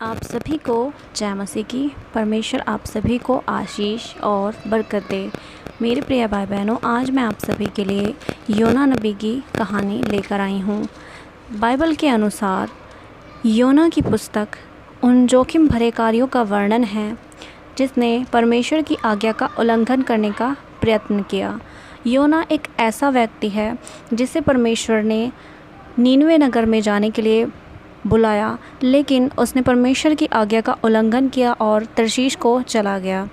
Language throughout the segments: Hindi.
आप सभी को जय मसीह की। परमेश्वर आप सभी को आशीष और बरकत दे। मेरे प्रिय भाई बहनों, आज मैं आप सभी के लिए योना नबी की कहानी लेकर आई हूँ। बाइबल के अनुसार योना की पुस्तक उन जोखिम भरे कार्यों का वर्णन है जिसने परमेश्वर की आज्ञा का उल्लंघन करने का प्रयत्न किया। योना एक ऐसा व्यक्ति है जिसे परमेश्वर ने नीनवे नगर में जाने के लिए बुलाया, लेकिन उसने परमेश्वर की आज्ञा का उल्लंघन किया और तर्शीश को चला गया।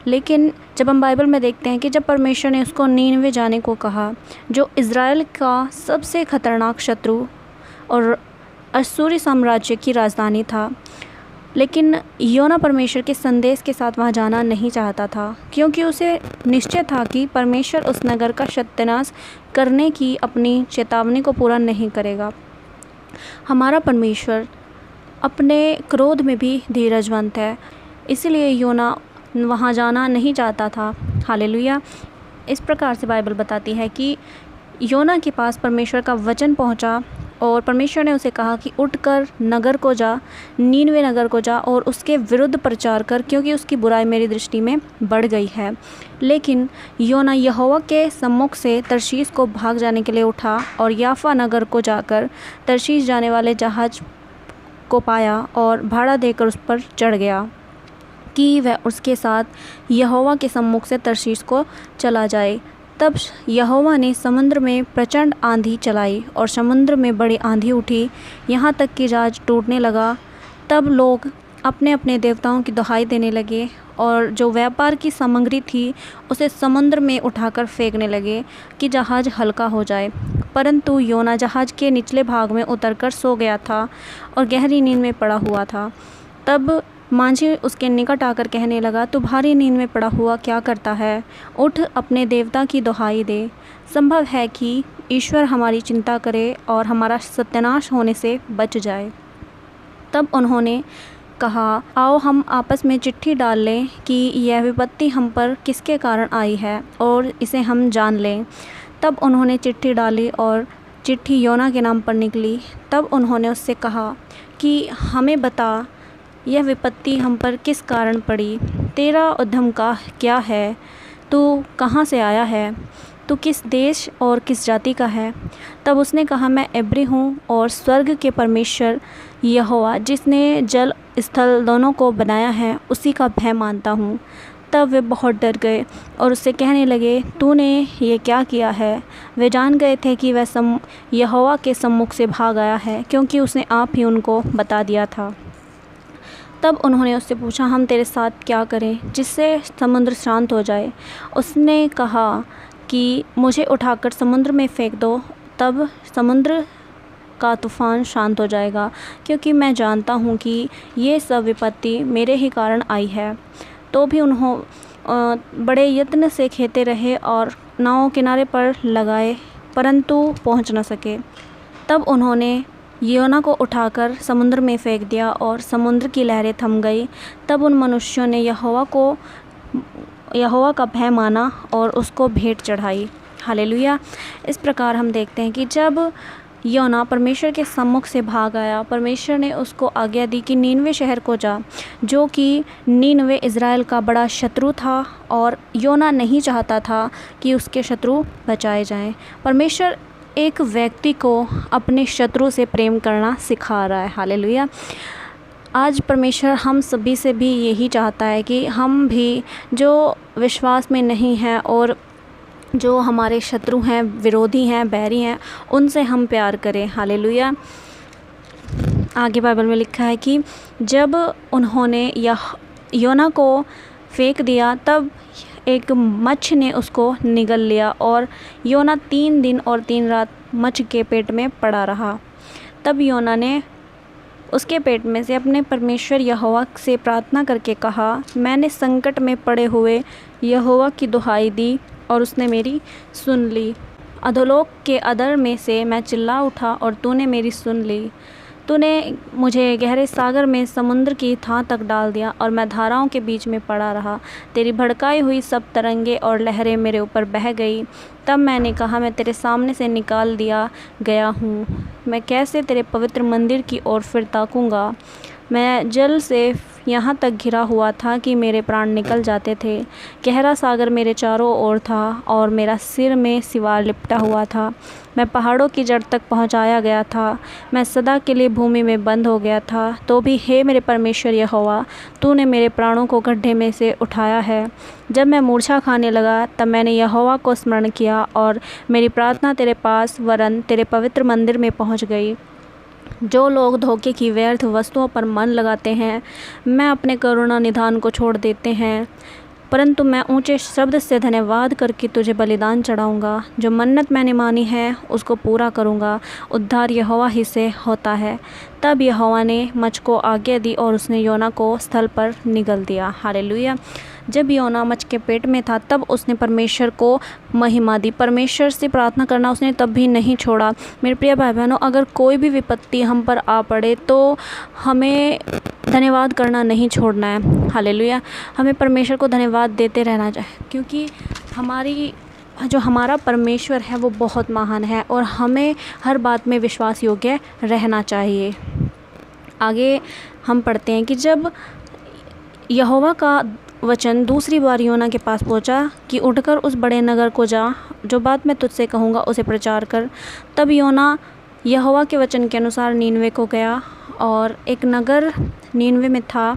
लेकिन जब हम बाइबल में देखते हैं कि जब परमेश्वर ने उसको नीनवे जाने को कहा, जो इज़राइल का सबसे खतरनाक शत्रु और अश्शूरी साम्राज्य की राजधानी था, लेकिन योना परमेश्वर के संदेश के साथ वहाँ जाना नहीं चाहता था, क्योंकि उसे निश्चय था कि परमेश्वर उस नगर का सत्यानाश करने की अपनी चेतावनी को पूरा नहीं करेगा। हमारा परमेश्वर अपने क्रोध में भी धीरजवंत है, इसलिए योना वहाँ जाना नहीं चाहता था। हालेलुया। इस प्रकार से बाइबल बताती है कि योना के पास परमेश्वर का वचन पहुँचा और परमेश्वर ने उसे कहा कि उठकर नगर को जा, नीनवे नगर को जा और उसके विरुद्ध प्रचार कर, क्योंकि उसकी बुराई मेरी दृष्टि में बढ़ गई है। लेकिन योना यहोवा के सम्मुख से तर्शीश को भाग जाने के लिए उठा और याफा नगर को जाकर तर्शीश जाने वाले जहाज को पाया और भाड़ा देकर उस पर चढ़ गया कि वह उसके साथ यहोवा के सम्मुख से तर्शीश को चला जाए। तब यहोवा ने समुद्र में प्रचंड आंधी चलाई और समुद्र में बड़ी आंधी उठी, यहाँ तक कि जहाज टूटने लगा। तब लोग अपने अपने देवताओं की दुहाई देने लगे और जो व्यापार की सामग्री थी उसे समुद्र में उठाकर फेंकने लगे कि जहाज हल्का हो जाए। परंतु योना जहाज के निचले भाग में उतरकर सो गया था और गहरी नींद में पड़ा हुआ था। तब मांझी उसके निकट आकर कहने लगा, तू भारी नींद में पड़ा हुआ क्या करता है? उठ, अपने देवता की दुहाई दे। संभव है कि ईश्वर हमारी चिंता करे और हमारा सत्यानाश होने से बच जाए। तब उन्होंने कहा, आओ हम आपस में चिट्ठी डाल लें कि यह विपत्ति हम पर किसके कारण आई है और इसे हम जान लें। तब उन्होंने चिट्ठी डाली और चिट्ठी योना के नाम पर निकली। तब उन्होंने उससे कहा कि हमें बता, यह विपत्ति हम पर किस कारण पड़ी? तेरा उद्यम का क्या है? तू कहाँ से आया है? तू किस देश और किस जाति का है? तब उसने कहा, मैं इब्री हूँ और स्वर्ग के परमेश्वर यहोवा जिसने जल स्थल दोनों को बनाया है उसी का भय मानता हूँ। तब वे बहुत डर गए और उससे कहने लगे, तूने ये क्या किया है? वे जान गए थे कि वह यहोवा के सम्मुख से भाग आया है, क्योंकि उसने आप ही उनको बता दिया था। तब उन्होंने उससे पूछा, हम तेरे साथ क्या करें जिससे समुद्र शांत हो जाए? उसने कहा कि मुझे उठाकर समुद्र में फेंक दो, तब समुद्र का तूफ़ान शांत हो जाएगा, क्योंकि मैं जानता हूँ कि ये सब विपत्ति मेरे ही कारण आई है। तो भी बड़े यत्न से खेते रहे और नाव किनारे पर लगाए, परंतु पहुँच न सके। तब उन्होंने योना को उठाकर समुद्र में फेंक दिया और समुद्र की लहरें थम गई। तब उन मनुष्यों ने यहोवा का भय माना और उसको भेंट चढ़ाई। हालेलुया। इस प्रकार हम देखते हैं कि जब योना परमेश्वर के सम्मुख से भाग आया, परमेश्वर ने उसको आज्ञा दी कि नीनवे शहर को जा, जो कि नीनवे इज़राइल का बड़ा शत्रु था और योना नहीं चाहता था कि उसके शत्रु बचाए जाएं। परमेश्वर एक व्यक्ति को अपने शत्रु से प्रेम करना सिखा रहा है। हालेलुया। आज परमेश्वर हम सभी से भी यही चाहता है कि हम भी जो विश्वास में नहीं हैं और जो हमारे शत्रु हैं, विरोधी हैं, बैरी हैं, उनसे हम प्यार करें। हालेलुया। आगे बाइबल में लिखा है कि जब उन्होंने योना को फेंक दिया, तब एक मच्छ ने उसको निगल लिया और योना 3 दिन और 3 रात मच्छ के पेट में पड़ा रहा। तब योना ने उसके पेट में से अपने परमेश्वर यहोवा से प्रार्थना करके कहा, मैंने संकट में पड़े हुए यहोवा की दुहाई दी और उसने मेरी सुन ली। अधोलोक के अधर में से मैं चिल्ला उठा और तूने मेरी सुन ली। तूने मुझे गहरे सागर में समुद्र की थाह तक डाल दिया और मैं धाराओं के बीच में पड़ा रहा। तेरी भड़काई हुई सब तरंगे और लहरें मेरे ऊपर बह गई। तब मैंने कहा, मैं तेरे सामने से निकाल दिया गया हूँ, मैं कैसे तेरे पवित्र मंदिर की ओर फिर ताकूँगा। मैं जल से यहाँ तक घिरा हुआ था कि मेरे प्राण निकल जाते थे। गहरा सागर मेरे चारों ओर था और मेरा सिर में सिवार लिपटा हुआ था। मैं पहाड़ों की जड़ तक पहुँचाया गया था। मैं सदा के लिए भूमि में बंद हो गया था। तो भी हे मेरे परमेश्वर यहोवा, तूने मेरे प्राणों को गड्ढे में से उठाया है। जब मैं मूर्छा खाने लगा तब मैंने यहोवा को स्मरण किया और मेरी प्रार्थना तेरे पास वरन तेरे पवित्र मंदिर में पहुँच गई। जो लोग धोखे की व्यर्थ वस्तुओं पर मन लगाते हैं, मैं अपने करुणा निधान को छोड़ देते हैं, परंतु मैं ऊंचे शब्द से धन्यवाद करके तुझे बलिदान चढ़ाऊँगा। जो मन्नत मैंने मानी है उसको पूरा करूँगा। उद्धार यहोवा ही से होता है। तब यहोवा ने मछ को आज्ञा दी और उसने योना को स्थल पर निगल दिया। हालेलुया। जब योना मछ के पेट में था तब उसने परमेश्वर को महिमा दी। परमेश्वर से प्रार्थना करना उसने तब भी नहीं छोड़ा। मेरे प्रिय भाई बहनों, अगर कोई भी विपत्ति हम पर आ पड़े तो हमें धन्यवाद करना नहीं छोड़ना है। हालेलुया। हमें परमेश्वर को धन्यवाद देते रहना चाहिए, क्योंकि हमारा परमेश्वर है वो बहुत महान है और हमें हर बात में विश्वास योग्य रहना चाहिए। आगे हम पढ़ते हैं कि जब यहोवा का वचन दूसरी बार योना के पास पहुंचा कि उठकर उस बड़े नगर को जा, जो बात मैं तुझसे कहूँगा उसे प्रचार कर। तब योना यहोवा के वचन के अनुसार नीनवे को गया, और एक नगर नीनवे में था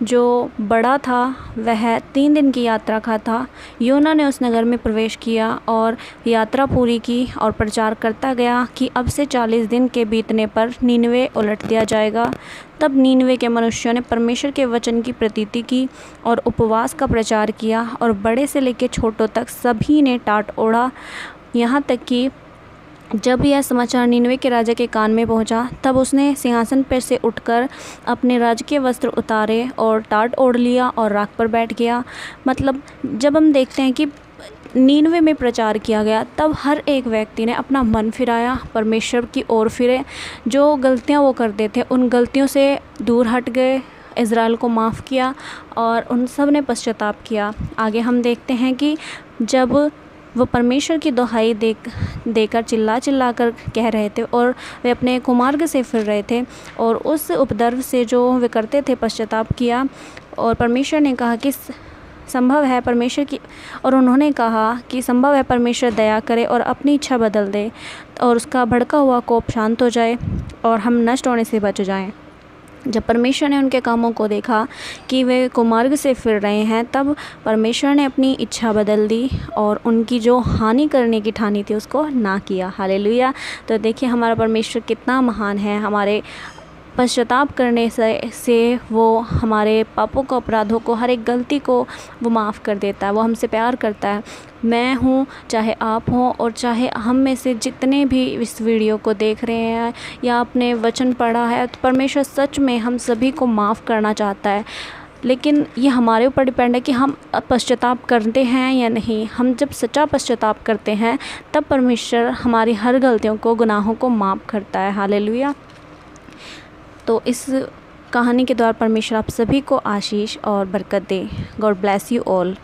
जो बड़ा था, वह 3 दिन की यात्रा का था। योना ने उस नगर में प्रवेश किया और यात्रा पूरी की और प्रचार करता गया कि अब से 40 दिन के बीतने पर नीनवे उलट दिया जाएगा। तब नीनवे के मनुष्यों ने परमेश्वर के वचन की प्रतीति की और उपवास का प्रचार किया, और बड़े से लेकर छोटों तक सभी ने टाट ओढ़ा। यहाँ तक कि जब यह समाचार नीनवे के राजा के कान में पहुंचा, तब उसने सिंहासन पर से उठकर अपने राजकीय वस्त्र उतारे और टाट ओढ़ लिया और राख पर बैठ गया। मतलब जब हम देखते हैं कि नीनवे में प्रचार किया गया, तब हर एक व्यक्ति ने अपना मन फिराया, परमेश्वर की ओर फिरे। जो गलतियां वो करते थे उन गलतियों से दूर हट गए, इज़राइल को माफ़ किया और उन सब ने पश्चाताप किया। आगे हम देखते हैं कि जब वो परमेश्वर की दुहाई देकर चिल्ला कर कह रहे थे और वे अपने कुमार्ग से फिर रहे थे और उस उपद्रव से जो वे करते थे पश्चाताप किया, और परमेश्वर ने कहा कि संभव है उन्होंने कहा कि संभव है परमेश्वर दया करे और अपनी इच्छा बदल दे और उसका भड़का हुआ कोप शांत हो जाए और हम नष्ट होने से बच जाएं। जब परमेश्वर ने उनके कामों को देखा कि वे कुमार्ग से फिर रहे हैं, तब परमेश्वर ने अपनी इच्छा बदल दी और उनकी जो हानि करने की ठानी थी उसको ना किया। हालेलुया। तो देखिए हमारा परमेश्वर कितना महान है। हमारे पश्चाताप करने से वो हमारे पापों को, अपराधों को, हर एक गलती को वो माफ़ कर देता है। वो हमसे प्यार करता है। मैं हूँ, चाहे आप हों, और चाहे हम में से जितने भी इस वीडियो को देख रहे हैं या आपने वचन पढ़ा है, तो परमेश्वर सच में हम सभी को माफ़ करना चाहता है। लेकिन ये हमारे ऊपर डिपेंड है कि हम पश्चाताप करते हैं या नहीं। हम जब सच्चा पश्चाताप करते हैं तब परमेश्वर हमारी हर गलतियों को, गुनाहों को माफ़ करता है। हालेलुया। तो इस कहानी के द्वारा परमेश्वर आप सभी को आशीष और बरकत दे। God bless you all.